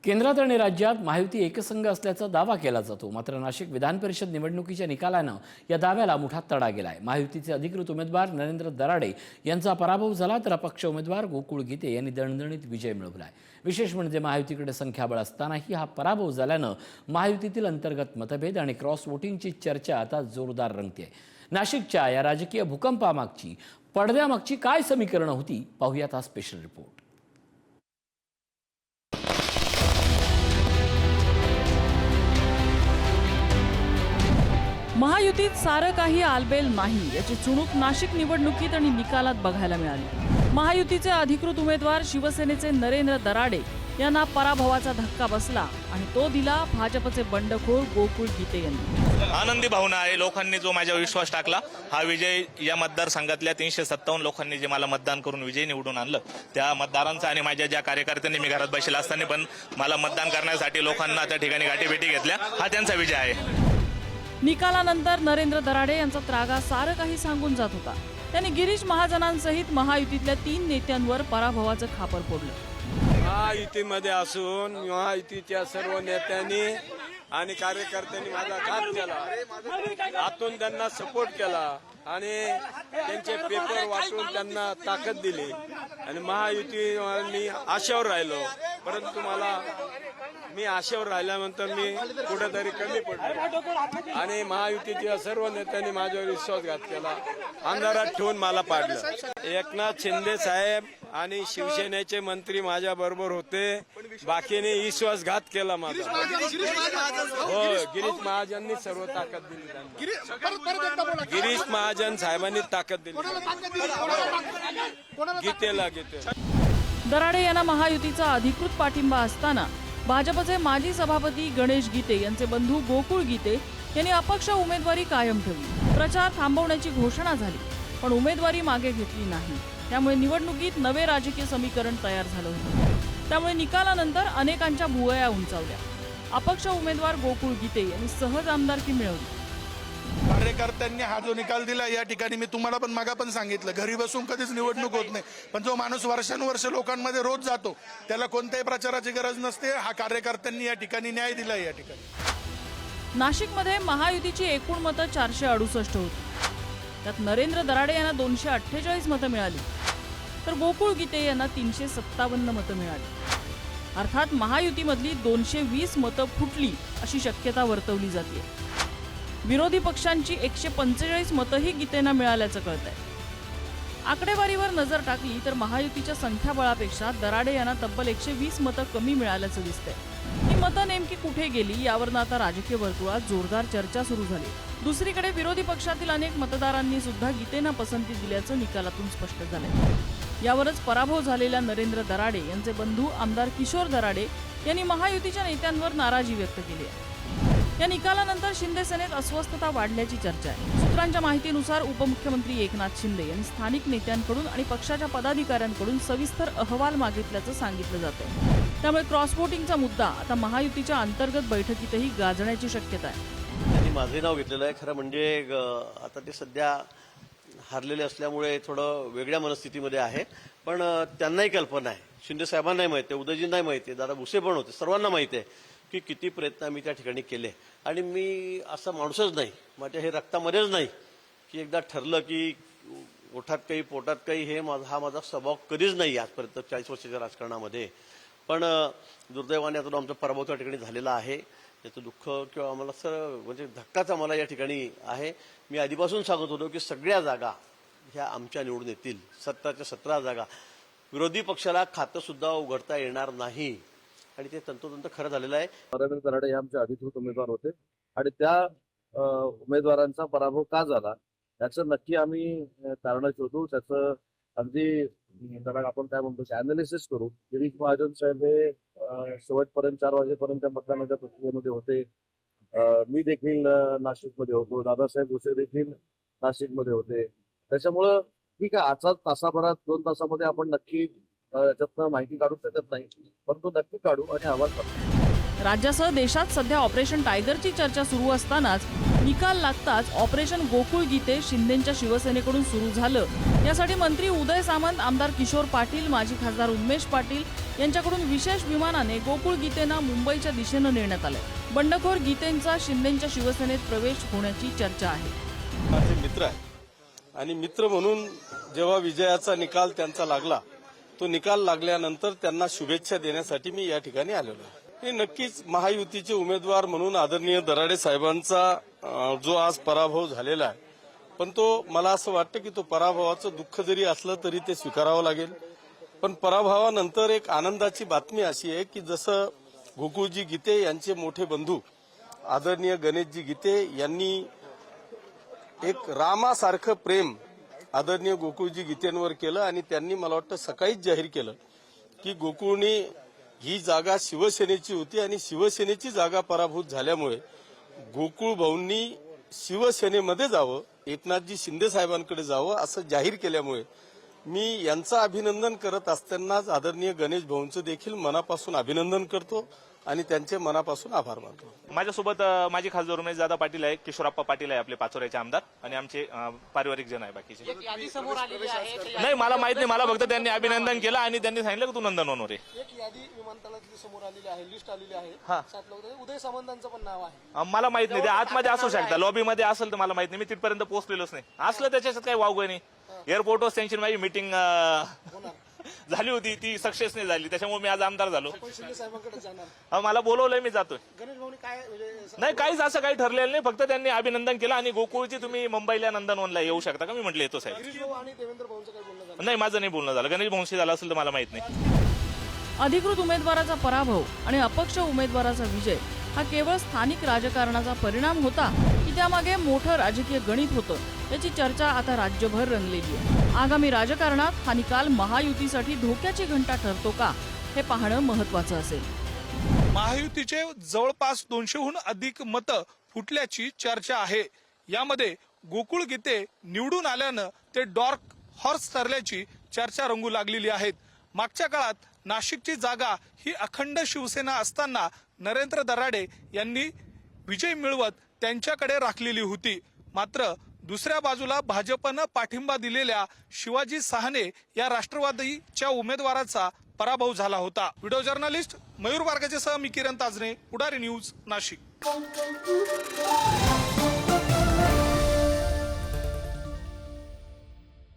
केंद्रात आणि राज्यात महायुती एकसंघ असल्याचा दावा केला जातो। मात्र नाशिक विधान परिषद निवडणुकीच्या निकालानं या दाव्याला मोठा तडा गेलाय। महायुतीचे अधिकृत उमेदवार नरेंद्र दराडे यांचा पराभव झाला, तर अपक्ष उमेदवार गोकुळ गीते यांनी दणदणीत विजय मिळवलाय। विशेष म्हणजे महायुतीकडे संख्याबळ असतानाही हा पराभव झाल्यानं महायुतीतील अंतर्गत मतभेद आणि क्रॉस वोटिंगची चर्चा आता जोरदार रंगतेय। नाशिकच्या या राजकीय भूकंपामागची पडद्यामागची काय समीकरणं होती, पाहूयात हा स्पेशल रिपोर्ट। महायुतीत सारं काही आलबेल नाही याची चुणूक नाशिक निवडणुकीत आणि निकालात बघायला मिळाली। महायुतीचे अधिकृत उमेदवार शिवसेनेचे नरेंद्र दराडे यांना पराभवाचा धक्का बसला आणि तो दिला भाजपचे बंडखोर गोकुळ गीते यांनी। आनंदी भावना आहे। लोकांनी जो माझ्यावर विश्वास टाकला, हा विजय या मतदारसंघातल्या 357 लोकांनी जे मला मतदान करून विजय निवडून आणलं, त्या मतदारांचा आणि माझ्या ज्या कार्यकर्त्यांनी मी घरात बसलेला असताना पण मला मतदान करण्यासाठी लोकांना त्या ठिकाणी गाठीभेटी घेतल्या, हा त्यांचा विजय आहे। निकालानंतर नरेंद्र दराडे यांचा त्रागा सारं काही सांगून जात होता। त्यांनी गिरीश महाजनांसहित महायुतीतल्या 3 नेत्यांवर पराभवाचं खापर फोडलं। महायुतीमध्ये असून महायुतीच्या सर्व नेत्यांनी आणि कार्यकर्त्यांनी माझा घात केला, आतून त्यांना सपोर्ट केला आणि त्यांचे पेपर वाचून त्यांना ताकद दिली आणि महायुती मी आशेवर राहिलो, परंतु मी आशेवर राहिल्यानंतर मी कुठेतरी कमी पडलो आणि महायुतीच्या सर्व नेत्यांनी माझ्यावर विश्वासघात केला, अंधारात ठेवून मला पाडलं। एकनाथ शिंदे साहेब आणि शिवसेनेचे मंत्री माझ्या बरोबर होते, बाकीने विश्वासघात केला माझा। हो, गिरीश महाजननी सर्व ताकद दिली त्यांना। गिरीश महाजन साहेबांनी ताकद दिली गीतेला। दराडे यांना महायुतीचा अधिकृत पाठिंबा असताना भाजपचे माजी सभापती गणेश गीते यांचे बंधू गोकुळ गीते यांनी अपक्ष उमेदवारी कायम ठेवली। प्रचार थांबवण्याची घोषणा झाली, पण उमेदवारी मागे घेतली नाही। त्यामुळे निवडणुकीत नवे राजकीय समीकरण तयार झालं होतं। त्यामुळे निकालानंतर अनेकांच्या भुवया उंचावल्या। अपक्ष उमेदवार गोकुळ गीते यांनी सहज आमदारकी मिळवली। कार्यकर्त्यांनी हा जो निकाल दिला, या ठिकाणी मी तुम्हाला पण मागा पण सांगितलं, घरी बसून कधीच निवडणूक होत नाही, पण जो माणूस वर्षानुवर्ष लोकांमध्ये रोज जातो त्याला कोणत्याही प्रचाराची गरज नसते। हा कार्यकर्त्यांनी या ठिकाणी न्याय दिला। या ठिकाणी नाशिकमध्ये महायुतीची एकूण मतं 468 होती। त्यात नरेंद्र दराडे यांना 248 मतं मिळाली, तर गोकुळ गीते यांना 357 मतं मिळाली। अर्थात महायुतीमधली 220 मतं फुटली अशी शक्यता वर्तवली जाते। विरोधी पक्षांची 145 मतंही गीतेंना मिळाल्याचं कळतंय। आकडेवारीवर नजर टाकली तर महायुतीच्या संख्याबळापेक्षा दराडे यांना तब्बल 120 मतं कमी मिळाल्याचं दिसतंय। ही मतं नेमकी कुठे गेली यावरनं आता राजकीय वर्तुळात जोरदार चर्चा सुरू झाली। दुसरीकडे विरोधी पक्षातील अनेक मतदारांनी सुद्धा गीतेंना पसंती दिल्याचं निकालातून स्पष्ट झालंय। यावरच पराभव झालेल्या नरेंद्र दराडे यांचे बंधू आमदार किशोर दराडे यांनी महायुतीच्या नेत्यांवर नाराजी व्यक्त केली आहे। या निकालानंतर शिंदे सेनेत अस्वस्थता वाढल्याची चर्चा आहे। सूत्रांच्या माहितीनुसार उपमुख्यमंत्री एकनाथ शिंदे यांनी स्थानिक नेत्यांकडून आणि पक्षाच्या पदाधिकाऱ्यांकडून सविस्तर अहवाल मागितल्याचं सांगितलं जातंय। त्यामुळे क्रॉस वोटिंगचा मुद्दा आता महायुतीच्या अंतर्गत बैठकीतही गाजण्याची शक्यता आहे। त्यांनी माझे नाव घेतलेलं आहे। खरं म्हणजे आता ते सध्या हारलेले असल्यामुळे थोडं वेगळ्या मनस्थितीमध्ये आहे, पण त्यांनाही कल्पना आहे, शिंदे साहेबांनाही माहिती आहे, उदयजींनाही माहिती आहे, दादा भुसे पण होते, सर्वांना माहिती आहे की किती प्रयत्न आम्ही त्या ठिकाणी केले। आणि मी असा माणूसच नाही, माझ्या हे रक्तामध्येच नाही की एकदा ठरलं की ओठात काही पोटात काही, हा माझा स्वभाव कधीच नाही आजपर्यंत 40 वर्षाच्या राजकारणामध्ये। पण दुर्दैवाने आता आमचा पराभव त्या ठिकाणी झालेला आहे, त्याचं दुःख किंवा आम्हाला म्हणजे धक्काच आम्हाला या ठिकाणी आहे। मी आधीपासून सांगत होतो की सगळ्या जागा ह्या आमच्या निवडून येतील, 17 जागा। विरोधी पक्षाला खातं सुद्धा उघडता येणार नाही आणि ते तंतोतंत खरं झालेलं आहे। नरेंद्र दराडे हे आमचे अधिकृत उमेदवार होते आणि त्या उमेदवारांचा पराभव का झाला याचं नक्की आम्ही कारण शोधू। त्याचं अगदी त्याला आपण काय म्हणतो अॅनालिसिस करू। गिरीश महाजन साहेब हे शेवटपर्यंत 4 वाजेपर्यंत मतदानाच्या प्रक्रियेमध्ये होते। मी देखील नाशिकमध्ये होतो, दादासाहेब भुसे देखील नाशिकमध्ये होते। त्याच्यामुळं ठीक आहे, आजचा तासाभरात 2 तासामध्ये आपण नक्की याच्यातनं माहिती काढू शकत नाही, परंतु नक्की काढू आणि आवाज काढू। राज्यासह देशात सध्या ऑपरेशन टायगरची चर्चा सुरू असतानाच निकाल लागताच ऑपरेशन गोकुळ गीते शिंदेंच्या शिवसेनेकडून सुरू झालं. यासाठी मंत्री उदय सामंत, आमदार किशोर पाटील, माजी खासदार उन्मेष पाटील यांच्याकडून विशेष विमानाने गोकुळ गीतेंना मुंबईच्या दिशेनं नेण्यात आलंय. बंडखोर गीतेंचा शिंदेंच्या शिवसेनेत प्रवेश होण्याची चर्चा आहे. माझे मित्र आहे आणि मित्र म्हणून जेव्हा विजयाचा निकाल त्यांचा लागला, तो निकाल लागल्यानंतर त्यांना शुभेच्छा देण्यासाठी मी या ठिकाणी आलेलो आहे. हे नक्कीच महायुतीचे उमेदवार म्हणून आदरणीय दराडे साहेबांचा जो आज पराभव झालेला आहे, पण तो मला असं वाटतं की तो पराभवाचं दुःख जरी असलं तरी ते स्वीकारावं लागेल. पण पराभवानंतर एक आनंदाची बातमी अशी आहे की जसं गोकुळजी गीते यांचे मोठे बंधू आदरणीय गणेशजी गीते यांनी एक रामासारखं प्रेम आदरणीय गोकुळजी गीतेंवर केलं आणि त्यांनी मला वाटतं सकाळीच जाहीर केलं की गोकुळनी ही जागा शिवसेनेची होती आणि शिवसेनेची जागा पराभूत झाल्यामुळे गोकुळ भाऊंनी शिवसेनेमध्ये जावं, एकनाथजी शिंदे साहेबांकडे जावं असं जाहीर केल्यामुळे मी यांचं अभिनंदन करत असतानाच आदरणीय गणेश भाऊंचं देखील मनापासून अभिनंदन करतो आणि त्यांचे मनापासून आभार मानतो. माझ्यासोबत माझे खासदार उमेशदादा पाटील आहे, किशोरप्पा पाटील आहे आपले पाचोऱ्याचे आमदार आणि आमचे पारिवारिक जण आहे बाकीचे. नाही मला माहित नाही, मला फक्त त्यांनी अभिनंदन केलं आणि त्यांनी सांगितलं की तू नंदन वनवर आहे. एक यादी विमानतळातली समोर आलेली आहे, लिस्ट आलेली आहे. 7 लोक उदय सामंतांचं पण नाव आहे. मला माहित नाही, ते आतमध्ये असू शकतं, लॉबीमध्ये असेल तर मला माहित नाही, मी तिथपर्यंत पोहोचलेलोच नाही. असलं त्याच्यात काही वावगं नाही. एअरपोर्टवर त्यांची माझी मीटिंग झाली होती, ती सक्सेस नाही झाली, त्याच्यामुळे मी आज आमदार झालो. शिंदे साहेबांकडे जाणार. मला बोलवलंय, मी जातोय. गणेश भाऊनी काय म्हणजे नाही काहीच असं काही ठरलेलं नाही, फक्त त्यांनी अभिनंदन केलं आणि गोकुळची तुम्ही मुंबईला नंदनवनला येऊ शकता का, मी म्हटलं येतो साहेब. गिरीश भाऊ आणि देवेंद्र भाऊंचं काय बोलणं झालं? नाही माझं नाही बोलणं झालं, गणेश भाऊंशी झालं असेल तर मला माहित नाही. अधिकृत उमेदवाराचा पराभव आणि अपक्ष उमेदवाराचा विजय हा केवळ स्थानिक राजकारणाचा परिणाम होता की त्यामागे मोठं राजकीय गणित होतं, याची चर्चा आता राज्यभर रंगलेली आहे. आगामी राजकारणात हा निकाल महायुतीसाठी धोक्याची घंटा ठरतो का, हे पाहणं महत्त्वाचं असेल. महायुतीचे जवळपास 200हून अधिक मतं फुटल्याची चर्चा आहे. यामध्ये गोकुळ गीते निवडून आल्यानं ते डॉर्क हॉर्स ठरल्याची चर्चा रंगू लागलेली आहेत. मागच्या काळात नाशिकची जागा ही अखंड शिवसेना असताना नरेंद्र दराडे यांनी विजय मिळवत त्यांच्याकडे राखलेली होती. मात्र दुसऱ्या बाजूला भाजपनं पाठिंबा दिलेल्या शिवाजी साहने या राष्ट्रवादीच्या उमेदवाराचा पराभव झाला होता. व्हिडिओ जर्नलिस्ट मयूर बारगजेसह मी किरण ताजने, पुढारी न्यूज, नाशिक.